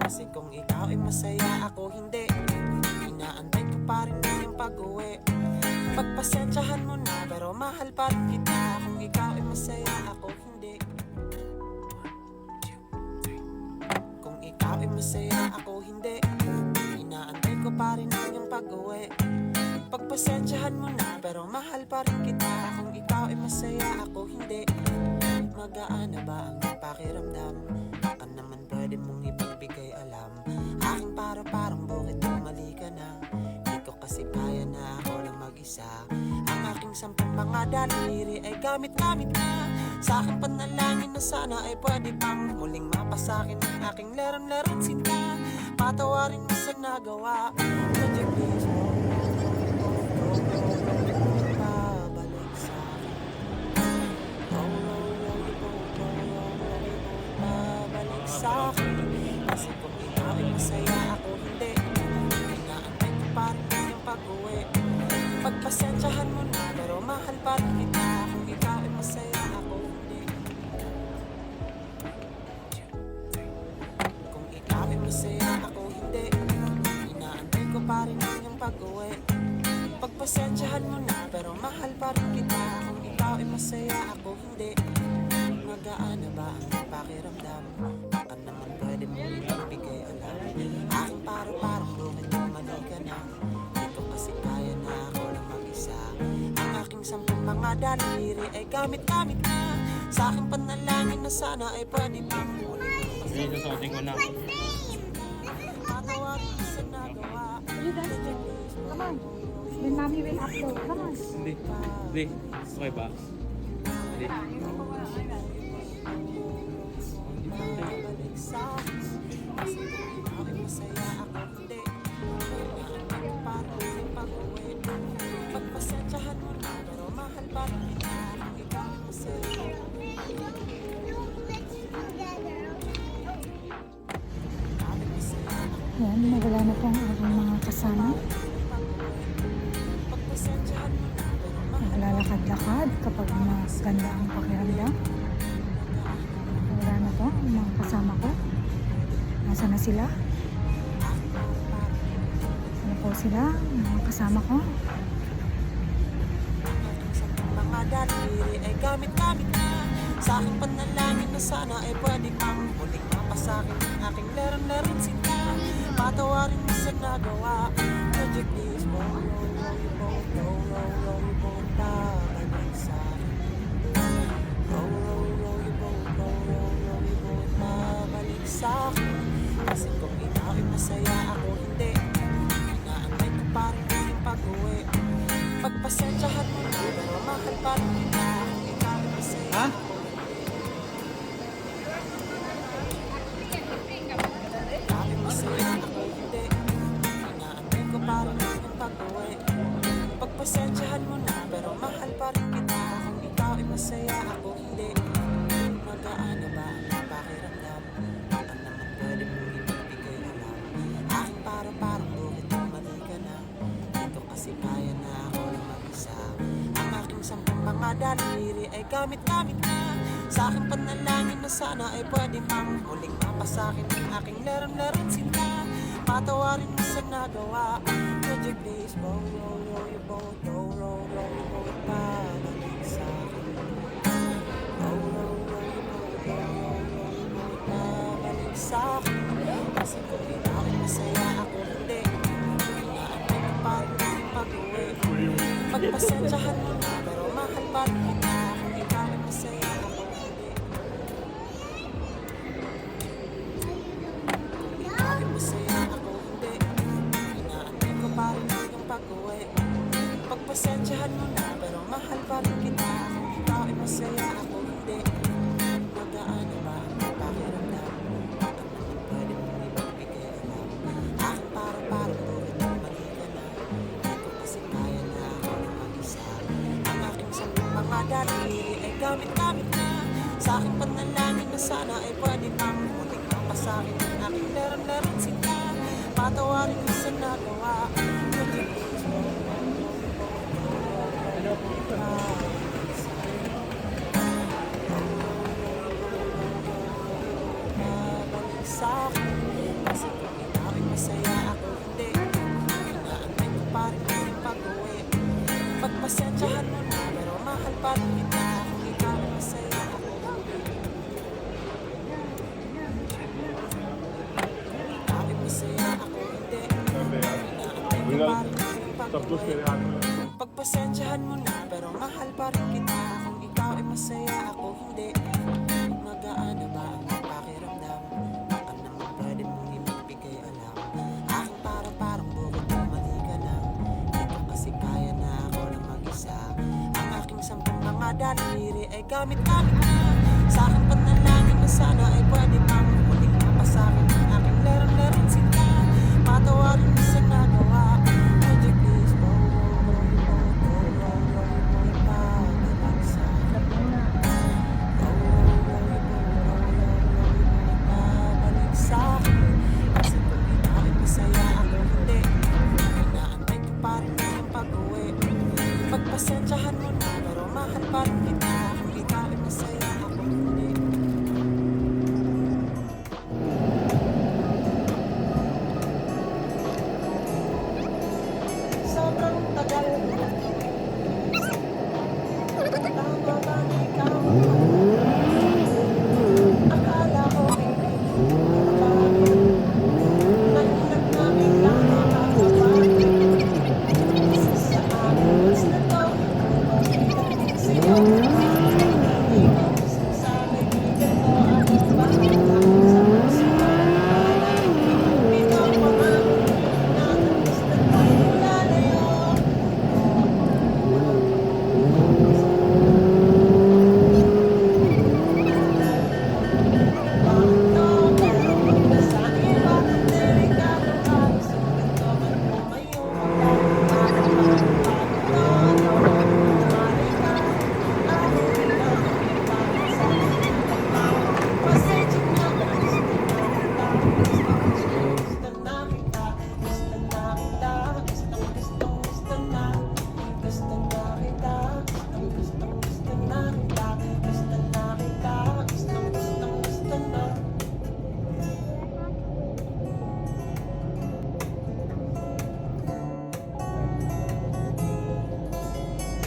Kasi kung ikaw ay masaya, ako hindi. Inaantay ko pa rin yung pag-uwi. Pagpasensyahan mo na, pero mahal pa rin kita. Kung ikaw ay masaya, ako hindi. Kung ikaw ay masaya, ako hindi. Inaantay ko pa rin yung pag-uwi. Pagpasensyahan mo na, pero mahal pa rin kita. Kung ikaw ay masaya, ako hindi. Magaan na ba ang pakiramdam? Baka naman pwede mong ipagbigay alam. Aking parang bukit kung mali ka na. Di ko kasi kaya na ako lang mag-isa. Ang aking 10 mga daliri ay gamit-gamit na. Sa aking panalangin na sana ay pwede pang muling mapasakin ang aking leron-leron sinta. Patawarin mo sa nagawa. Project please mo. Babalik sa akin. Babalik sa akin. Kasi kung ikaw ay masaya, ako hindi. Inaantay ko pa rin yung pag-uwi. Pagpasensyahan mo na, pero mahal pa rin kita. Kung ikaw ay masaya, ako hindi. Kung ikaw ay masaya, ako hindi. Inaantay ko pa rin yung pag-uwi. Pagpasensyahan mo na, pero mahal pa rin kita. Kung ikaw ay masaya, ako hindi. Magaan na ba ang pakiramdam? Baka naman pwede mo ibigay alam. Aking parang bukit kung mali ka na. Di ko kasi kaya na ako lang mag-isa. Ang aking 10 mga daliri ay gamit-gamit na. Sa aking panalangin na sana ay pwede pang ulit. Hindi, sasabihin ko na. Patawarin mo sa nagawa. Come on. Then mommy will upload. Come on. Hindi. Hindi. Okay ba? Hindi. Babalik sa akin. Kasi kung ikaw ay masaya, ako hindi. Inaantay ko pa rin yung pag-uwi. Pagpasensyahan mo na, pero mahal pa rin kita. Kung ikaw ay masaya, ikaw ay masaya, ako Yan, nawala na po ang aking mga kasama. pagpasensyahan mo na, pero mahal Naglalakad-lakad kapag maganda ang pakiramdam. Wala na po ang mga kasama ko. Nasaan na sila? Ano po sila? Ang mga kasama ko. mga daliri ay gamit-gamit na. Sa aking panalangin na sana ay pwede kang muling mapasakin ang aking leron-leron sinta. Patawarin mo sa nagawa. Project please mo. You won't babalik sa akin. You won't babalik sa akin. Kasi kung ikaw ay masaya, ako hindi. Inaantay ko pa rin yung pag-uwi. Pagpasensyahan mo na, pero mahal pa rin kita. Kung ikaw ay masaya, Ha? ikaw ay masaya, ako hindi. Inaantay ko pa rin yung pag-uwi. Pagpasensyahan mo na, pero mahal pa rin kita. Kung ikaw ay masaya, ako hindi. Magaan na ba ang pakiramdam? Baka naman pwede mong ibigay alam. Aking parang bukit kung mali ka na. Di ko kasi kaya na ako lang mag-isa. Ang aking 10 mga daliri ay gamit-gamit na. Sa aking panalangin na sana ay pwede pang muling mapasakin ang aking leron-leron sinta. Patawarin mo sa nagawa. Project please, you won't babalik sa akin. Babalik sa akin. Kasi kung ikaw ay masaya, ako hindi. Inaantay ko pa rin yung pag-uwi. Pagpasensyahan mo na, pero mahal pa rin kita. Kung ikaw ay masaya, ako hindi. Kung ikaw ay masaya, ako hindi. Inaantay ko pa rin yung pag-uwi. Pagpasensyahan mo na, pero mahal pa rin kita. Kung ikaw ay masaya, ako hindi. Magaan na ba ang pakiramdam? Baka naman pwede mong ibigay alam. Aking parang bukit kung mali ka na. Di ko kasi kaya na ako lang mag-isa. Ang aking 10 mga daliri ay gamit-gamit na. Sa aking panalangin na sana ay pwede pang muling mapasakin ang aking leron-leron sinta. Patawarin mo sa nagawa. Project please mo. Babalik sa akin. Kasi gagawin. Pagpasensyahan mo na, pero mahal pa rin kita. Kung ikaw ay masaya, ako hindi. Magaan na ba ang pakiramdam? Baka naman pwede mong ibigay alam. Aking parang bukod na mali ka lang. Di ko kasi kaya na ako lang mag-isa. Ang aking 10 mga daliri ay gamit-gamit na. Sa aking panalangin na sana ay pwede pang muling mapasakin ang aking lerang-lerang sinta. Patawarin mo sa nagawa. Would you please babalik sa'kin? Kasi kung ikaw ay masaya, ako hindi. Inaantay ko pa rin yung pag-uwi. Pagpasensyahan mo na, pero mahal pa rin kita. Kung ikaw ay masaya, ako hindi. Sobrang tagal. Tama ba na ikaw? Akala ko nainag na bigla nakakapagod. Isa sa akin na to, okay lang din sa'yo. Sa kaibigan ko, ako bahala sa puso mo. Ito pa nga, natamis na tayo lalayo.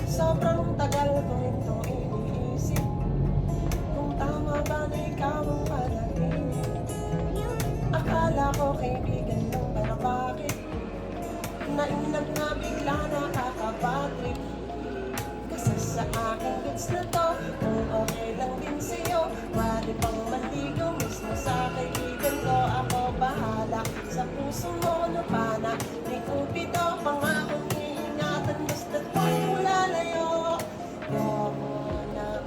Sobrang tagal ko itong iniisip kung tama ba na ikaw ang panaginip. Akala ko kaibigan lang, pero bakit nainag na bigla nakakabatrip? Kasi sa aking goods na to, kung okay lang din sa'yo, pwede pang manligaw mismo sa kaibigan ko. Ako bahala sa puso mo na pana ni Cupido, pangakong iingatan basta't tayo lalayo. Yoko nang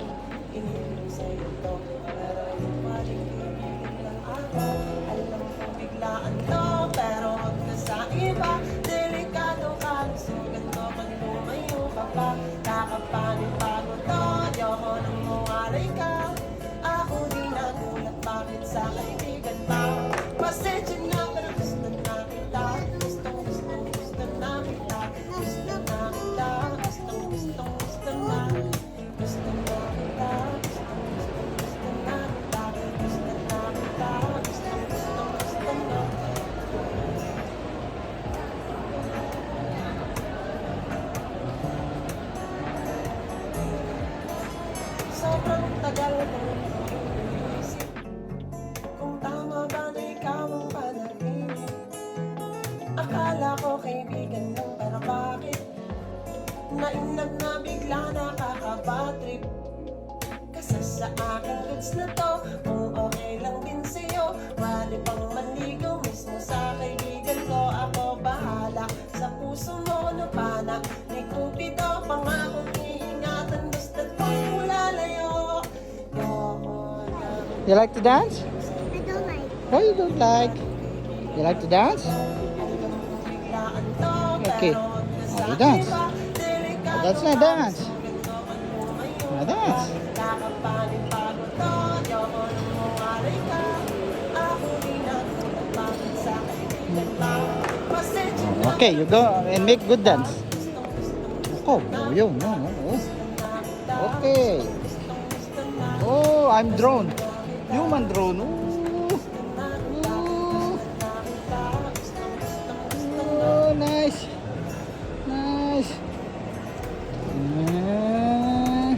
inilig sa'yo to, pero yung maling kaibigan lang ako. Alam ko biglaan to, pero huwag ka sa iba. Delikado kalusugan ko pag lumayo ka pa. Kakapanipagod to, yoko nang mungalay ka. Ako di nagulat bakit sa kaibigan pa. Pasensya na pero gusto na kita. Gusto na kita. Gusto na kita. Gusto na. Gusto na kita. Gusto na kita. Gusto na kita. Gusto na. Sobrang tagal ko iniisip kung tama ba na ikaw ang panaginip. Akala ko kaibigan lang, pero bakit nainag na bigla nakakabatrip? Kasi sa aking goods na to, kung okay lang din sa'yo, pwede pang manligaw mismo sa kaibigan ko. Ako bahala sa puso mo na pana ni Cupido, pangakong iingatan basta't tayo lalayo. Yoko nang You like to dance? I don't like. Why you don't like? You like to dance? biglaan to, Okay. pero huwag ka sa Oh, you dance. iba. Delikado That's not dance. kalusugan ko pag lumayo Now ka. dance. Kakapanipagod to, yoko nang mungalay ka. Ako di nagulat bakit sa kaibigan pa. Pasensya na Okay, you go and make good dance. gustong-gusto Oh, yun, no, no, no. na kita. Okay. Gustong-gusto na Oh, I'm drone. Human drone. Ooh. kita. Gustong-gusto na. Oh, nice. Nice. Ah.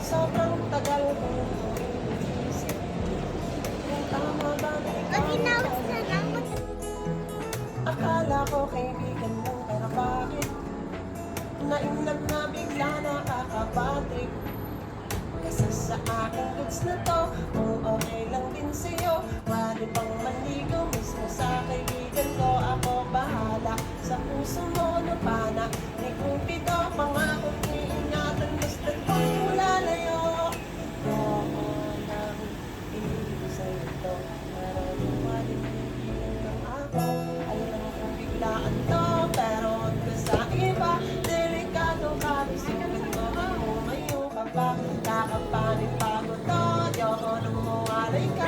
Sobrang tagal ko iniisip kung tama ba na ikaw Okay, now it's done. Akala ko kaibigan lang pero bakit nainlove na bigla nakakapatrick. Kasi sa aking goods na to, kung okay lang din sa'yo, pwede bang manligaw mismo sa kaibigan ko. Ako bahala sa puso mo na pana ni Cupido, pangako iingatan, basta ko'y lalayo. Oo lang, ibig sa'yo to, pero lumalim kaibigan lang ako. Alam kong biglaan to, pero huwag ka sa iba, delikado ka, isipin ko kung umayo ka pa. Nakapanipagod to, ayoko nang mawalay ka.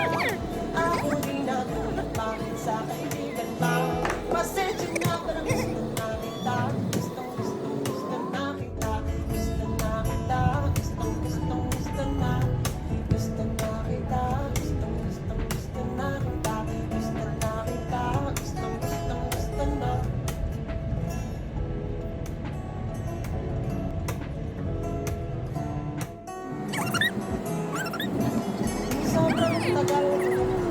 Ako di natulad, bakit sa kaibigan ba? Pasensya na, pero gusto na kita. Gusto na kita. Gusto na kita. Gusto na. Gusto na kita. Gusto na kita. Gusto na kita. Gusto na. Sobrang tagal ko